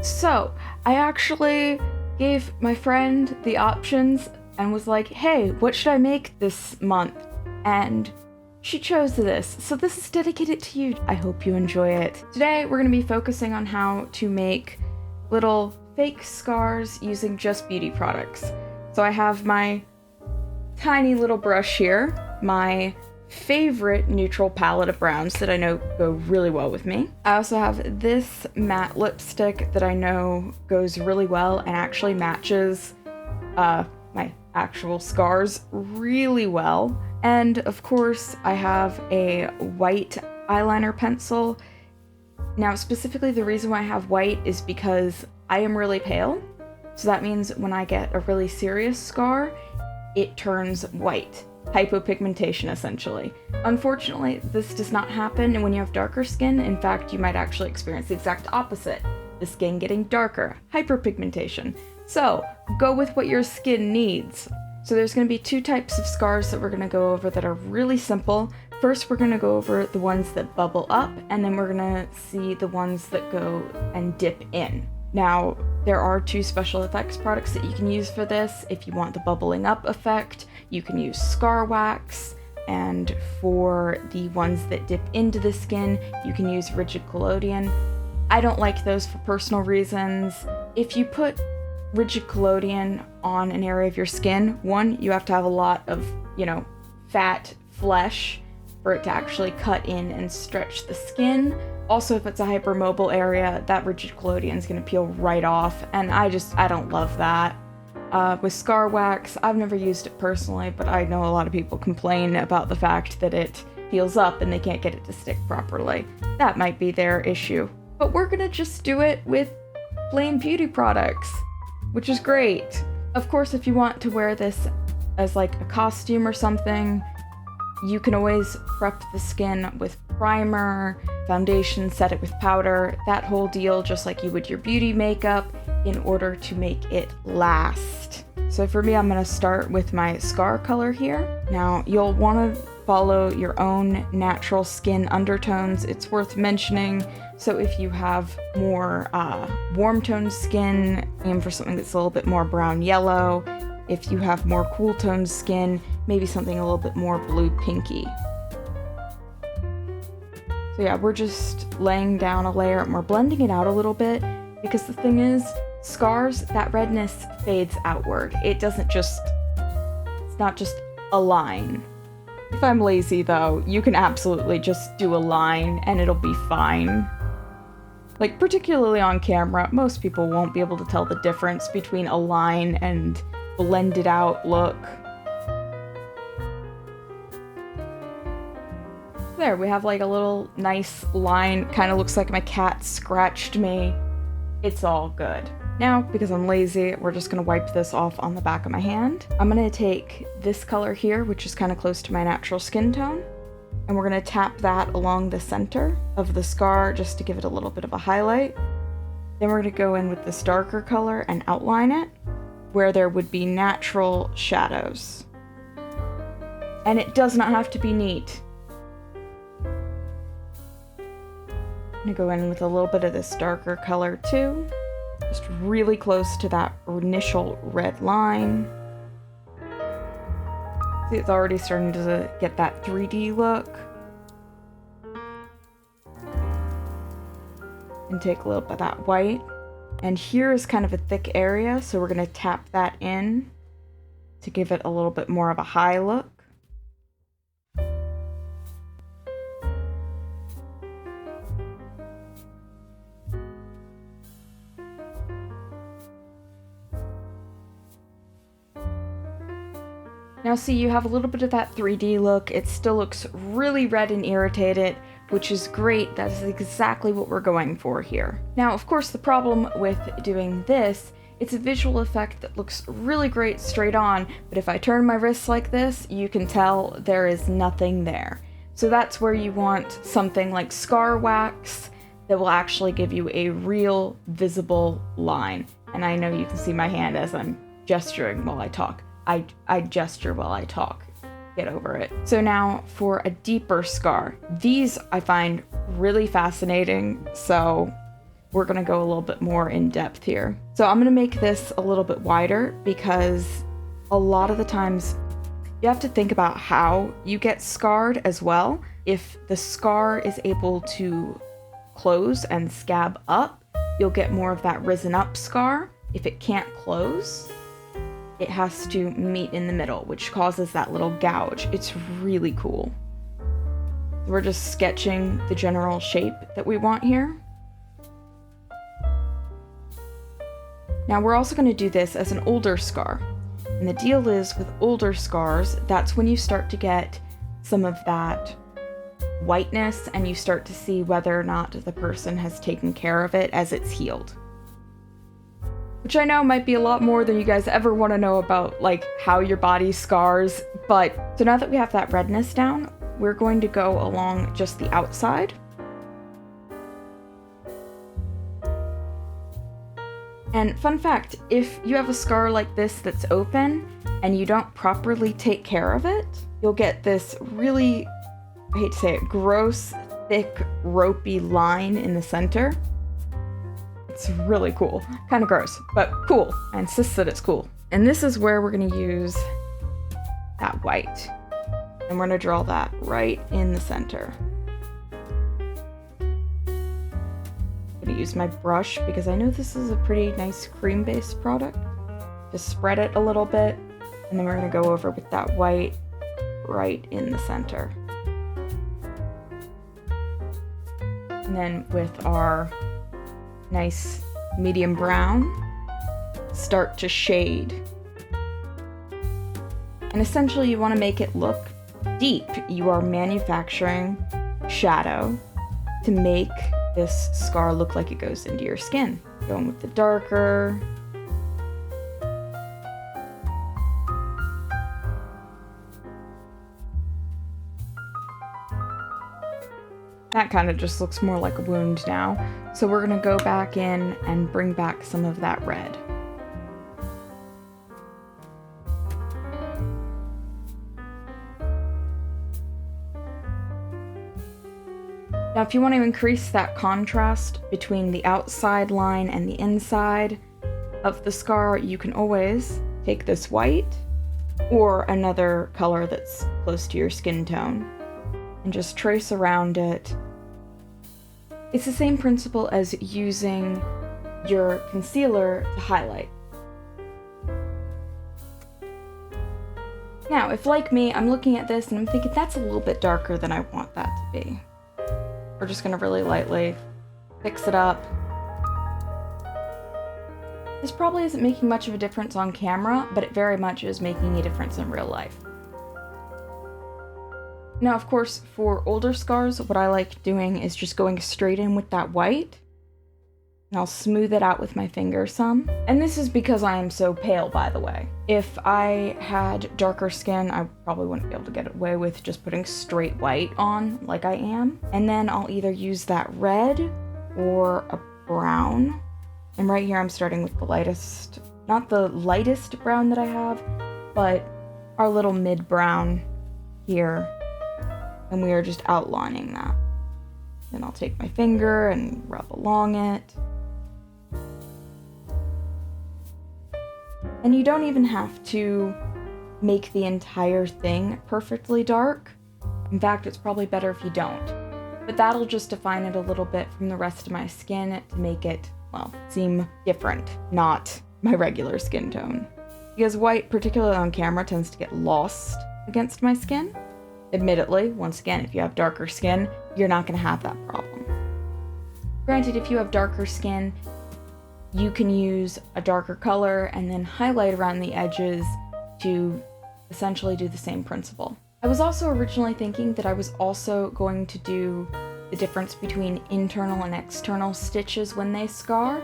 So I actually gave my friend the options and was like, hey, what should I make this month? And she chose this, so this is dedicated to you. I hope you enjoy it. Today we're going to be focusing on how to make little fake scars using just beauty products. So I have my tiny little brush here, my favorite neutral palette of browns that I know go really well with me. I also have this matte lipstick that I know goes really well and actually matches my actual scars really well. And of course, I have a white eyeliner pencil. Now, specifically, the reason why I have white is because I am really pale. So that means when I get a really serious scar, it turns white. Hypopigmentation, essentially. Unfortunately, this does not happen when you have darker skin. In fact, you might actually experience the exact opposite. The skin getting darker, hyperpigmentation. So, go with what your skin needs. So there's going to be two types of scars that we're going to go over that are really simple. First, we're going to go over the ones that bubble up, and then we're going to see the ones that go and dip in. Now, there are two special effects products that you can use for this. If you want the bubbling up effect, you can use scar wax, and for the ones that dip into the skin, you can use rigid collodion. I don't like those for personal reasons. If you put rigid collodion on an area of your skin, one, you have to have a lot of, fat flesh for it to actually cut in and stretch the skin. Also, if it's a hypermobile area, that rigid collodion is going to peel right off, and I don't love that. With scar wax, I've never used it personally, but I know a lot of people complain about the fact that it peels up and they can't get it to stick properly. That might be their issue. But we're gonna just do it with plain beauty products, which is great. Of course, if you want to wear this as like a costume or something, you can always prep the skin with primer, foundation, set it with powder, that whole deal, just like you would your beauty makeup, in order to make it last. So for me, I'm gonna start with my scar color here. Now, you'll wanna follow your own natural skin undertones. It's worth mentioning. So if you have more warm toned skin, aim for something that's a little bit more brown yellow. If you have more cool toned skin, maybe something a little bit more blue pinky. So yeah, we're just laying down a layer and we're blending it out a little bit, because the thing is, scars, that redness fades outward. It's not just a line. If I'm lazy though, you can absolutely just do a line and it'll be fine. Like, particularly on camera, most people won't be able to tell the difference between a line and blended out look. There, we have like a little nice line. Kind of looks like my cat scratched me. It's all good. Now, because I'm lazy, we're just gonna wipe this off on the back of my hand. I'm gonna take this color here, which is kind of close to my natural skin tone, and we're gonna tap that along the center of the scar just to give it a little bit of a highlight. Then we're gonna go in with this darker color and outline it where there would be natural shadows. And it does not have to be neat. I'm gonna go in with a little bit of this darker color too, just really close to that initial red line. See, it's already starting to get that 3D look. And take a little bit of that white. And here is kind of a thick area, so we're gonna tap that in to give it a little bit more of a high look. Now see, you have a little bit of that 3D look. It still looks really red and irritated, which is great. That is exactly what we're going for here. Now, of course, the problem with doing this, it's a visual effect that looks really great straight on, but if I turn my wrists like this, you can tell there is nothing there. So that's where you want something like scar wax that will actually give you a real visible line. And I know you can see my hand as I'm gesturing while I talk. I gesture while I talk. Get over it. So now for a deeper scar. These I find really fascinating. So we're gonna go a little bit more in depth here. So I'm gonna make this a little bit wider because a lot of the times you have to think about how you get scarred as well. If the scar is able to close and scab up, you'll get more of that risen up scar. If it can't close, it has to meet in the middle, which causes that little gouge. It's really cool. We're just sketching the general shape that we want here. Now we're also going to do this as an older scar. And the deal is with older scars, that's when you start to get some of that whiteness and you start to see whether or not the person has taken care of it as it's healed. Which I know might be a lot more than you guys ever want to know about, like, how your body scars. But so now that we have that redness down, we're going to go along just the outside. And fun fact, if you have a scar like this that's open and you don't properly take care of it, you'll get this really, I hate to say it, gross, thick, ropey line in the center. It's really cool. Kind of gross, but cool. I insist that it's cool. And this is where we're going to use that white. And we're going to draw that right in the center. I'm going to use my brush because I know this is a pretty nice cream-based product. Just spread it a little bit, and then we're going to go over with that white right in the center. And then with our nice medium brown, start to shade. And essentially you want to make it look deep. You are manufacturing shadow to make this scar look like it goes into your skin. Going with the darker. That kind of just looks more like a wound now. So we're gonna go back in and bring back some of that red. Now, if you want to increase that contrast between the outside line and the inside of the scar, you can always take this white or another color that's close to your skin tone and just trace around it. It's the same principle as using your concealer to highlight. Now, if like me, I'm looking at this and I'm thinking that's a little bit darker than I want that to be. We're just gonna really lightly fix it up. This probably isn't making much of a difference on camera, but it very much is making a difference in real life. Now, of course, for older scars, what I like doing is just going straight in with that white. And I'll smooth it out with my finger some. And this is because I am so pale, by the way. If I had darker skin, I probably wouldn't be able to get away with just putting straight white on like I am. And then I'll either use that red or a brown. And right here I'm starting with the lightest, not the lightest brown that I have, but our little mid brown here. And we are just outlining that. Then I'll take my finger and rub along it. And you don't even have to make the entire thing perfectly dark. In fact, it's probably better if you don't. But that'll just define it a little bit from the rest of my skin to make it, well, seem different, not my regular skin tone. Because white, particularly on camera, tends to get lost against my skin. Admittedly, once again, if you have darker skin, you're not going to have that problem. Granted, if you have darker skin, you can use a darker color and then highlight around the edges to essentially do the same principle. I was also originally thinking that I was also going to do the difference between internal and external stitches when they scar,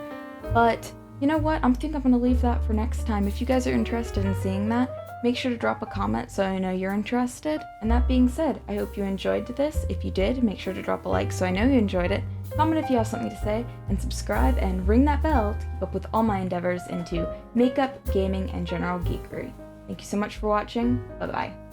but you know what? I think I'm going to leave that for next time. If you guys are interested in seeing that, make sure to drop a comment so I know you're interested. And that being said, I hope you enjoyed this. If you did, make sure to drop a like so I know you enjoyed it. Comment if you have something to say, and subscribe and ring that bell to keep up with all my endeavors into makeup, gaming, and general geekery. Thank you so much for watching. Bye-bye.